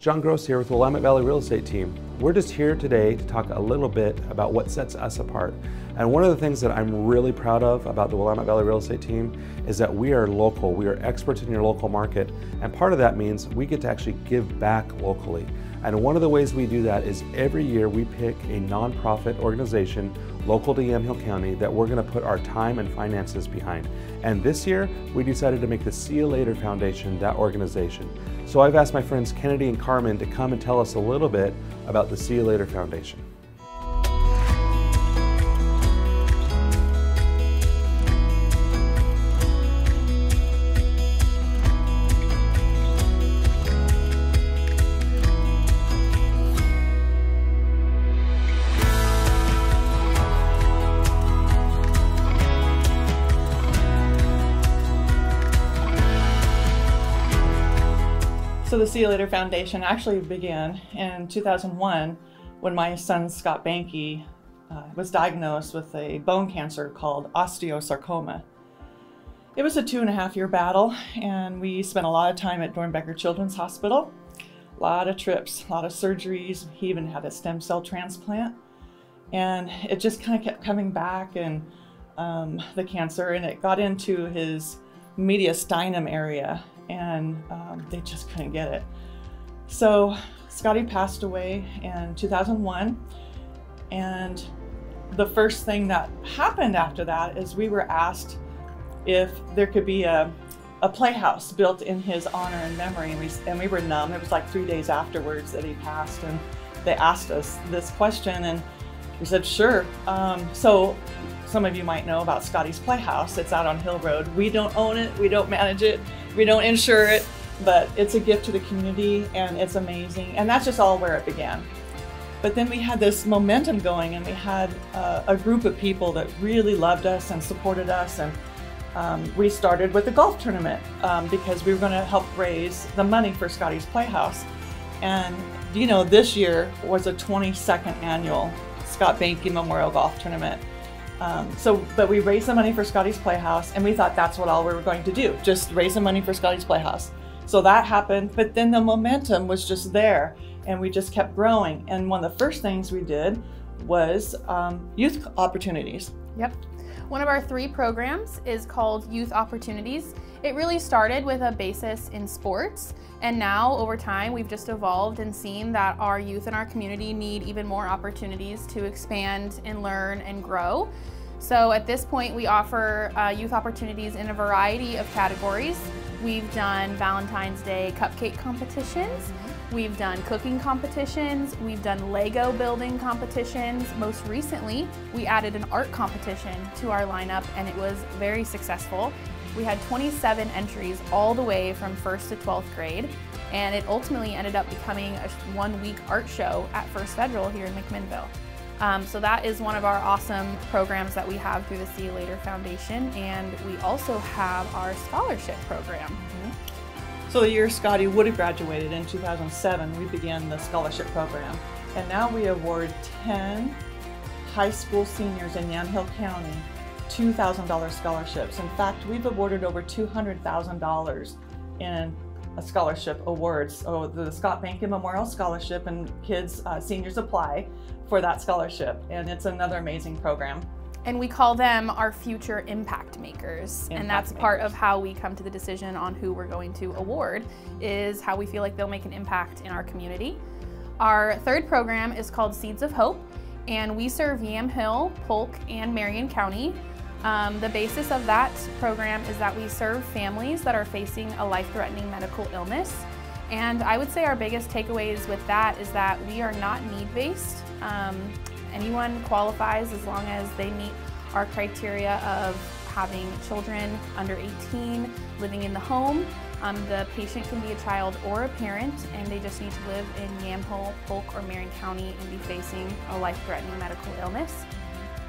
John Gross here with the Willamette Valley Real Estate Team. We're just here today to talk a little bit about what sets us apart. And one of the things that I'm really proud of about the Willamette Valley Real Estate Team is that we are local. We are experts in your local market. And part of that means we get to actually give back locally. And one of the ways we do that is every year we pick a nonprofit organization local to Yamhill County that we're going to put our time and finances behind. And this year we decided to make the See You Later Foundation that organization. So I've asked my friends Kennedy and Carmen to come and tell us a little bit about the See You Later Foundation. So the See You Later Foundation actually began in 2001 when my son Scott Banke was diagnosed with a bone cancer called osteosarcoma. It was a 2.5-year battle, and we spent a lot of time at Dornbecker Children's Hospital. A lot of trips, a lot of surgeries. He even had a stem cell transplant, and it just kind of kept coming back, and the cancer, and it got into his mediastinum area, and they just couldn't get it. So Scotty passed away in 2001, and the first thing that happened after that is we were asked if there could be a playhouse built in his honor and memory, and we were numb. It was like 3 days afterwards that he passed, and they asked us this question, and we said sure. So some of you might know about Scotty's Playhouse. It's out on Hill Road. We don't own it, we don't manage it, we don't insure it, but it's a gift to the community, and it's amazing. And that's just all where it began. But then we had this momentum going, and we had a group of people that really loved us and supported us, and we started with the golf tournament because we were going to help raise the money for Scotty's Playhouse. And you know, this year was a 22nd annual Scott Banke Memorial Golf Tournament. But we raised the money for Scotty's Playhouse, and we thought that's what all we were going to do, just raise the money for Scotty's Playhouse. So that happened, but then the momentum was just there, and we just kept growing. And one of the first things we did was youth opportunities. Yep. One of our 3 programs is called Youth Opportunities. It really started with a basis in sports, and now over time we've just evolved and seen that our youth in our community need even more opportunities to expand and learn and grow. So at this point we offer youth opportunities in a variety of categories. We've done Valentine's Day cupcake competitions. We've done cooking competitions, we've done Lego building competitions. Most recently, we added an art competition to our lineup, and it was very successful. We had 27 entries all the way from 1st to 12th grade, and it ultimately ended up becoming a 1-week art show at First Federal here in McMinnville. So that is one of our awesome programs that we have through the See You Later Foundation, and we also have our scholarship program. So the year Scotty would have graduated in 2007, we began the scholarship program. And now we award 10 high school seniors in Yamhill County $2,000 scholarships. In fact, we've awarded over $200,000 in scholarship awards. So the Scott Banke Memorial Scholarship, and kids, seniors apply for that scholarship. And it's another amazing program. And we call them our future impact makers. And that's part of how we come to the decision on who we're going to award, is how we feel like they'll make an impact in our community. Our 3rd program is called Seeds of Hope, and we serve Yamhill, Polk, and Marion County. The basis of that program is that we serve families that are facing a life-threatening medical illness. And I would say our biggest takeaways with that is that we are not need-based. Anyone qualifies as long as they meet our criteria of having children under 18, living in the home. The patient can be a child or a parent, and they just need to live in Yamhill, Polk, or Marion County and be facing a life-threatening medical illness.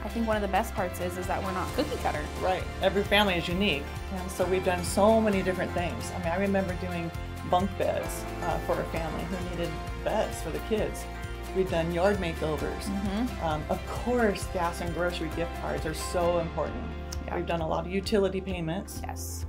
I think one of the best parts is that we're not cookie cutter. Right, every family is unique, and so we've done so many different things. I mean, I remember doing bunk beds for a family who needed beds for the kids. We've done yard makeovers. Of course, gas and grocery gift cards are so important. Yeah. We've done a lot of utility payments. Yes.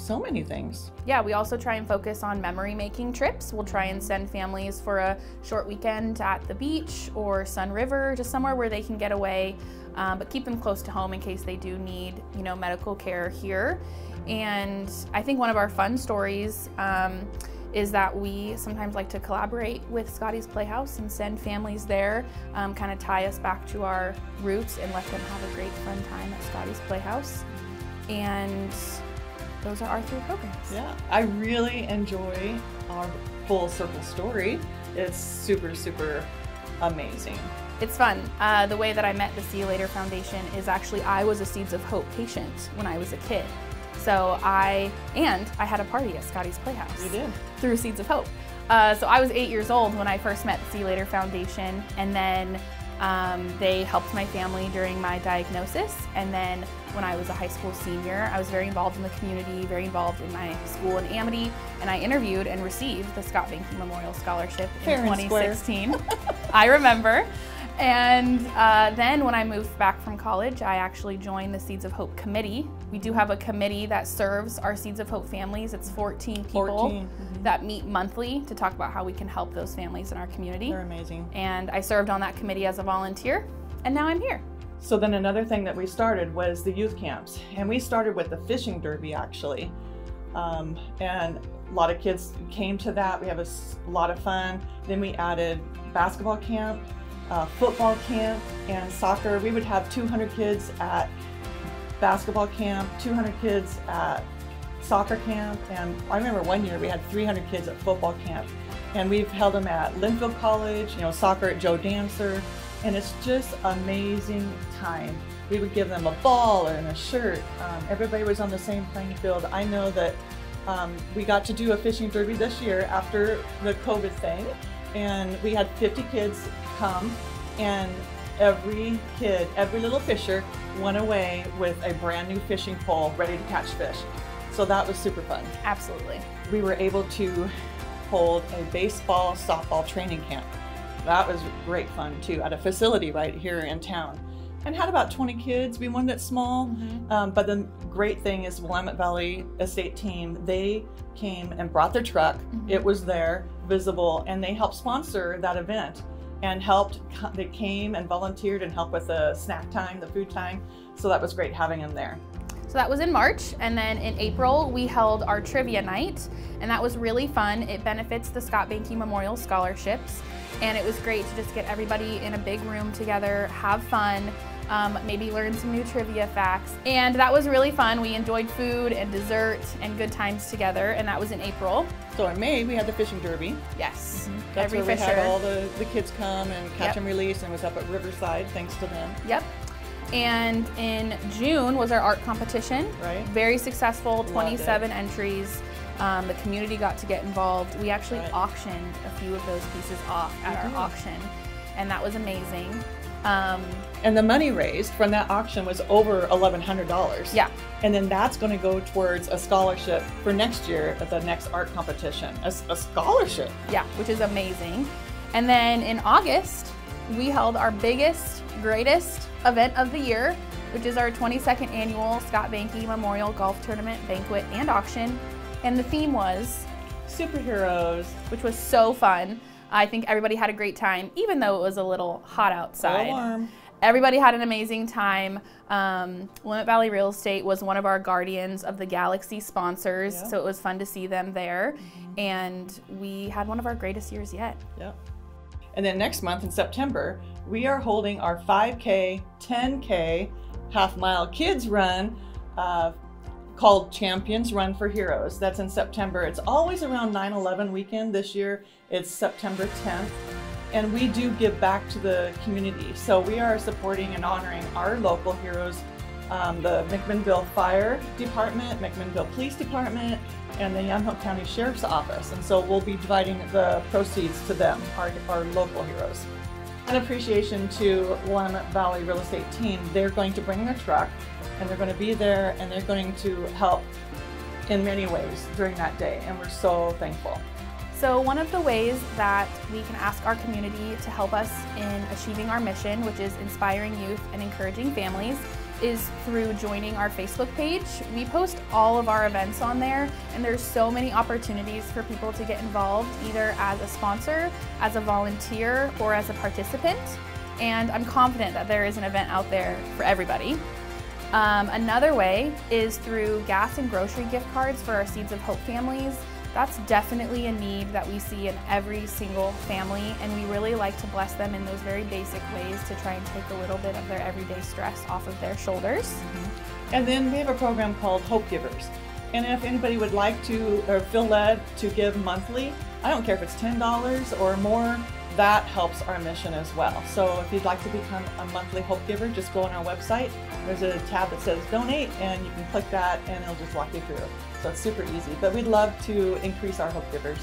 so many things. Yeah, we also try and focus on memory-making trips. We'll try and send families for a short weekend at the beach or Sun River, just somewhere where they can get away, but keep them close to home in case they do need, medical care here. And I think one of our fun stories is that we sometimes like to collaborate with Scotty's Playhouse and send families there, kind of tie us back to our roots and let them have a great fun time at Scotty's Playhouse. And those are our 3 programs. Yeah, I really enjoy our full circle story. It's super, super amazing. It's fun. The way that I met the See You Later Foundation is actually I was a Seeds of Hope patient when I was a kid. So I had a party at Scotty's Playhouse. You did. Through Seeds of Hope. So I was 8 years old when I first met the See You Later Foundation, and then they helped my family during my diagnosis. And then when I was a high school senior, I was very involved in the community, very involved in my school in Amity, and I interviewed and received the Scott Banky Memorial Scholarship in 2016. I remember. And then when I moved back from college, I actually joined the Seeds of Hope committee. We do have a committee that serves our Seeds of Hope families. It's 14 people that meet monthly to talk about how we can help those families in our community. They're amazing. And I served on that committee as a volunteer, and now I'm here. So then another thing that we started was the youth camps. And we started with the fishing derby, actually. And a lot of kids came to that. We have a lot of fun. Then we added basketball camp, football camp, and soccer. We would have 200 kids at basketball camp, 200 kids at soccer camp, and I remember one year we had 300 kids at football camp. And we've held them at Linfield College, soccer at Joe Dancer, and it's just amazing time. We would give them a ball and a shirt. Everybody was on the same playing field. I know that we got to do a fishing derby this year after the COVID thing, and we had 50 kids come, and every kid, every little fisher went away with a brand new fishing pole ready to catch fish. So that was super fun. Absolutely. We were able to hold a baseball, softball training camp. That was great fun too, at a facility right here in town. And had about 20 kids. We wanted it small, but the great thing is Willamette Valley Estate Team, they came and brought their truck. It was there, visible, and they helped sponsor that event and they came and volunteered and helped with the snack time, the food time. So that was great having them there. So that was in March, and then in April we held our trivia night, and that was really fun. It benefits the Scott Banky Memorial Scholarships, and it was great to just get everybody in a big room together, have fun, maybe learn some new trivia facts, and that was really fun. We enjoyed food and dessert and good times together, and that was in April. So in May we had the fishing derby. Yes. That's where we had all the kids come and catch and release, and it was up at Riverside, thanks to them. Yep. And in June was our art competition. Right. Very successful, 27 entries. The community got to get involved. We actually auctioned a few of those pieces off at our auction, and that was amazing. And the money raised from that auction was over $1,100. Yeah. And then that's going to go towards a scholarship for next year at the next art competition. A scholarship. Yeah, which is amazing. And then in August, we held our biggest, greatest event of the year, which is our 22nd annual Scott Banky Memorial Golf Tournament, Banquet, and Auction. And the theme was superheroes, which was so fun. I think everybody had a great time, even though it was a little hot outside. Warm. Everybody had an amazing time. Willamette Valley Real Estate was one of our Guardians of the Galaxy sponsors, so it was fun to see them there. And we had one of our greatest years yet. Yep. And then next month in September, we are holding our 5K, 10K, half-mile kids run called Champions Run for Heroes. That's in September. It's always around 9/11 weekend. This year, it's September 10th. And we do give back to the community. So we are supporting and honoring our local heroes, the McMinnville Fire Department, McMinnville Police Department, and the Yamhill County Sheriff's Office. And so we'll be dividing the proceeds to them, our local heroes. An appreciation to Willamette Valley Real Estate Team. They're going to bring their truck, and they're going to be there, and they're going to help in many ways during that day, and we're so thankful. So one of the ways that we can ask our community to help us in achieving our mission, which is inspiring youth and encouraging families, is through joining our Facebook page. We post all of our events on there, and there's so many opportunities for people to get involved, either as a sponsor, as a volunteer, or as a participant. And I'm confident that there is an event out there for everybody. Another way is through gas and grocery gift cards for our Seeds of Hope families. That's definitely a need that we see in every single family, and we really like to bless them in those very basic ways to try and take a little bit of their everyday stress off of their shoulders. And then we have a program called Hope Givers. And if anybody would like to or feel led to give monthly, I don't care if it's $10 or more, that helps our mission as well. So if you'd like to become a monthly Hope Giver, just go on our website. There's a tab that says donate, and you can click that and it'll just walk you through. So it's super easy, but we'd love to increase our Hope Givers.